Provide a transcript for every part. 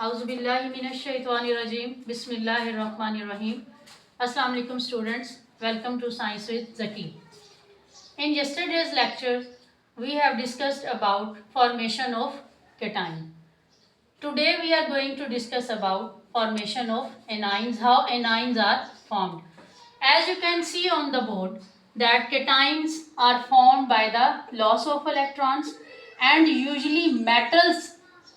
Auzubillahiminash-shaytanir-rajim. Bismillahir-rahmanir-rahim. Assalamu alaikum students. Welcome to Science with Zaki. In yesterday's lecture, we have discussed about formation of cation. Today we are going to discuss about formation of anions, how anions are formed. As you can see on the board that cations are formed by the loss of electrons and usually metals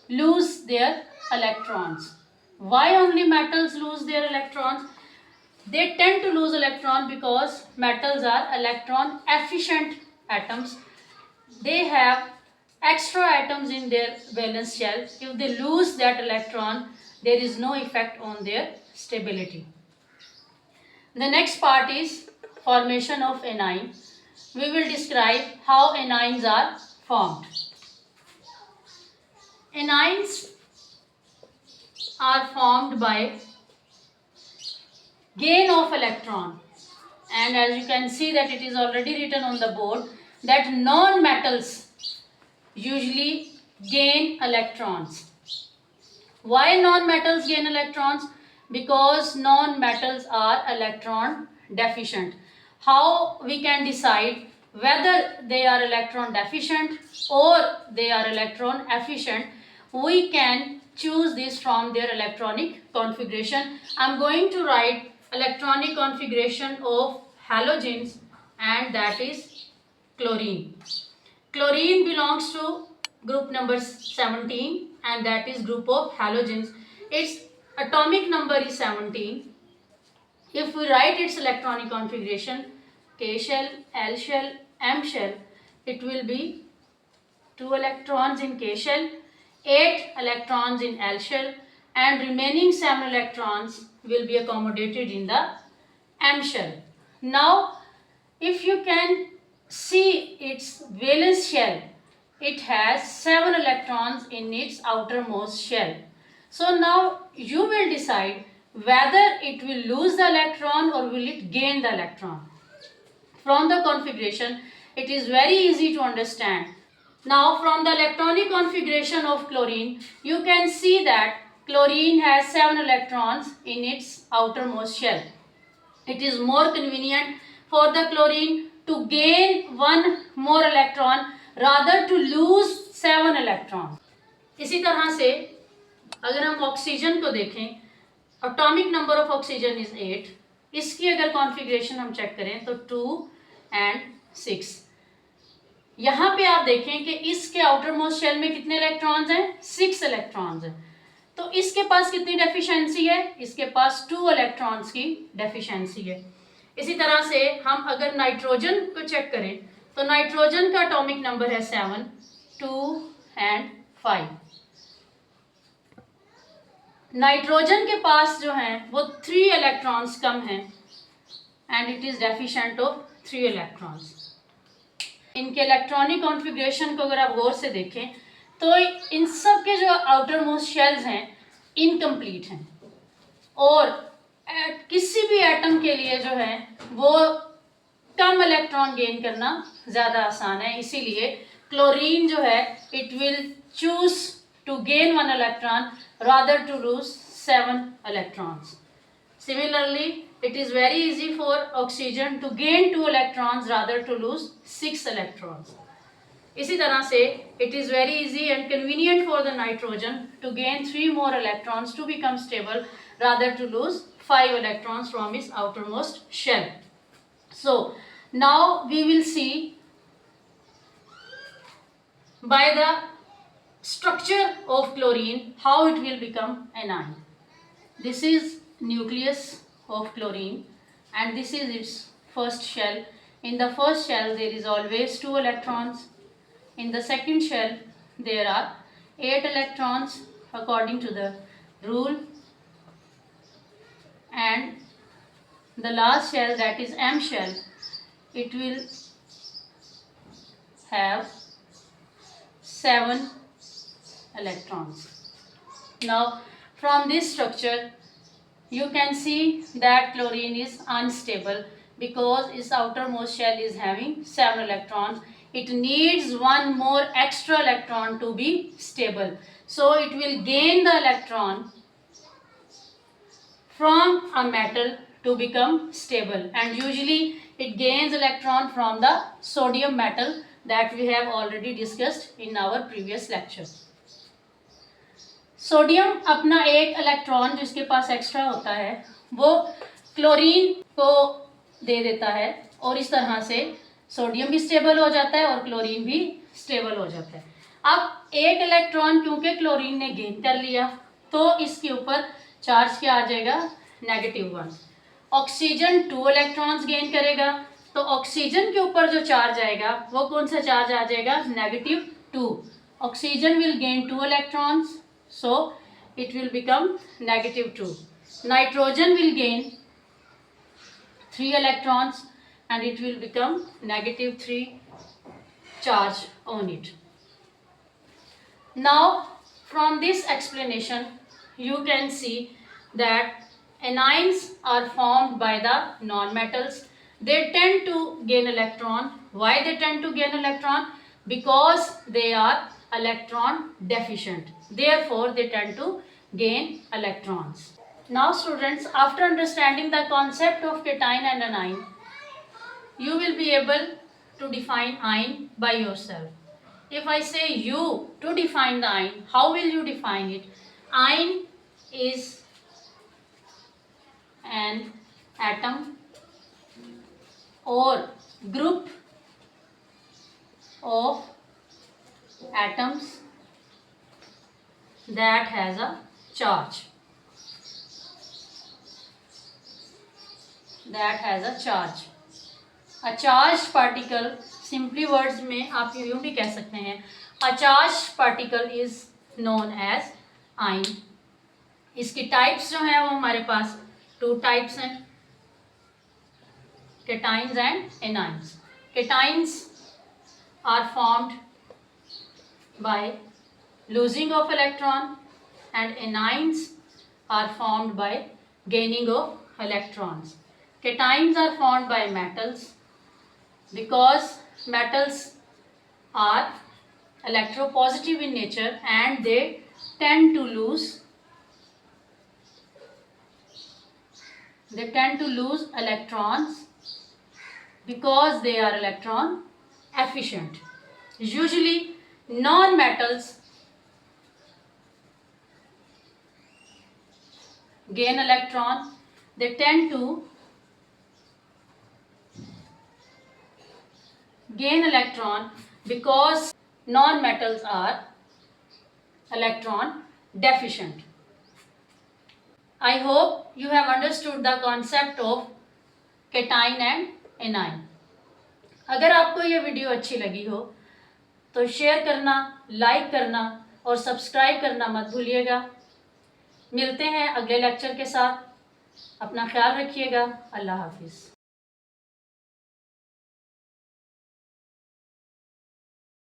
lose their electrons. Why only metals lose their electrons? They tend to lose electron because metals are electron efficient atoms. They have extra atoms in their valence shell. If they lose that electron, there is no effect on their stability. The next part is formation of anion. We will describe how anions are formed. Anions are formed by gain of electron, and as you can see that it is already written on the board that non-metals usually gain electrons. Why non-metals gain electrons? Because non-metals are electron deficient. How we can decide whether they are electron deficient or they are electron efficient? We can choose this from their electronic configuration. I am going to write electronic configuration of halogens, and that is chlorine. Chlorine belongs to group number 17, and that is group of halogens. Its atomic number is 17. If we write its electronic configuration, K shell, L shell, M shell, it will be 2 electrons in K shell, 8 electrons in L shell, and remaining 7 electrons will be accommodated in the M shell. Now, if you can see its valence shell, it has 7 electrons in its outermost shell. So now you will decide whether it will lose the electron or will it gain the electron. From the configuration, it is very easy to understand. Now from the electronic configuration of chlorine, you can see that chlorine has 7 electrons in its outermost shell. It is more convenient for the chlorine to gain 1 more electron rather to lose 7 electrons. इसी तरह से अगर हम oxygen को देखें, atomic number of oxygen is 8. इसकी अगर configuration हम चेक करें तो 2 and 6. यहाँ पे आप देखें कि इसके आउटर मोस्ट शेल में कितने इलेक्ट्रॉन्स हैं? 6 इलेक्ट्रॉन्स हैं. तो इसके पास कितनी डेफिशिएंसी है? इसके पास 2 इलेक्ट्रॉन्स की डेफिशिएंसी है. इसी तरह से हम अगर नाइट्रोजन को चेक करें तो नाइट्रोजन का एटॉमिक नंबर है 7, 2 and 5. नाइट्रोजन के पास जो है वो 3 इलेक्ट्रॉन्स कम हैं and it is deficient of 3 electrons. इनके इलेक्ट्रॉनिक कॉन्फ़िगरेशन को अगर आप गौर से देखें तो इन सब के जो आउटर मोस्ट शेल्स हैं इनकम्प्लीट हैं और किसी भी एटम के लिए जो है वो कम इलेक्ट्रॉन गेन करना ज़्यादा आसान है. इसीलिए क्लोरीन जो है it will choose to gain 1 electron rather to lose 7 electrons. Similarly, it is very easy for oxygen to gain 2 electrons rather to lose 6 electrons. इसी तरह से it is very easy and convenient for the nitrogen to gain 3 more electrons to become stable rather to lose 5 electrons from its outermost shell. So, now we will see by the structure of chlorine how it will become anion. This is nucleus of chlorine and this is its first shell. In the first shell there is always 2 electrons. In the second shell there are 8 electrons according to the rule, and the last shell, that is M shell, it will have 7 electrons. Now from this structure you can see that chlorine is unstable because its outermost shell is having 7 electrons. it needs one more extra electron to be stable. So it will gain the electron from a metal to become stable, and usually it gains electron from the sodium metal that we have already discussed in our previous lecture. Sodium अपना एक electron जिसके पास extra होता है वो chlorine को दे देता है, और इस तरह से सोडियम भी स्टेबल हो जाता है और क्लोरीन भी स्टेबल हो जाता है। अब एक इलेक्ट्रॉन क्योंकि क्लोरीन ने गेन कर लिया तो इसके ऊपर चार्ज क्या आ जाएगा, -1। ऑक्सीजन 2 इलेक्ट्रॉन्स गेन करेगा तो ऑक्सीजन के ऊपर जो चार्ज आएगा वो कौन सा चार्ज आ जाएगा, -2। Oxygen will gain 2 electrons, so it will become -2. Nitrogen will gain 3 electrons and it will become -3 charge on it. Now from this explanation you can see that anions are formed by the non-metals. They tend to gain electron. Why they tend to gain electron? Because they are electron deficient. Therefore, they tend to gain electrons. Now students, after understanding the concept of cation and anion, you will be able to define ion by yourself. If I say you to define the ion, how will you define it? Ion is an atom or group of atoms that has a charge. A charged particle, simply words में आप यूं भी कह सकते हैं, a charged particle is known as ion. इसकी types जो हैं वो हमारे पास 2 टाइप्स हैं, cations and anions. Cations are formed by losing of electron and anions are formed by gaining of electrons. Cations are formed by metals because metals are electropositive in nature and they tend to lose electrons because they are electron efficient. Usually non-metals gain electron. They tend to gain electron because non-metals are electron deficient. I hope you have understood the concept of cation and anion. अगर आपको ये video अच्छी लगी हो तो share करना, like करना और सब्सक्राइब करना मत भूलिएगा। मिलते हैं अगले लेक्चर के साथ। अपना ख्याल रखिएगा। अल्लाह हाफिज़।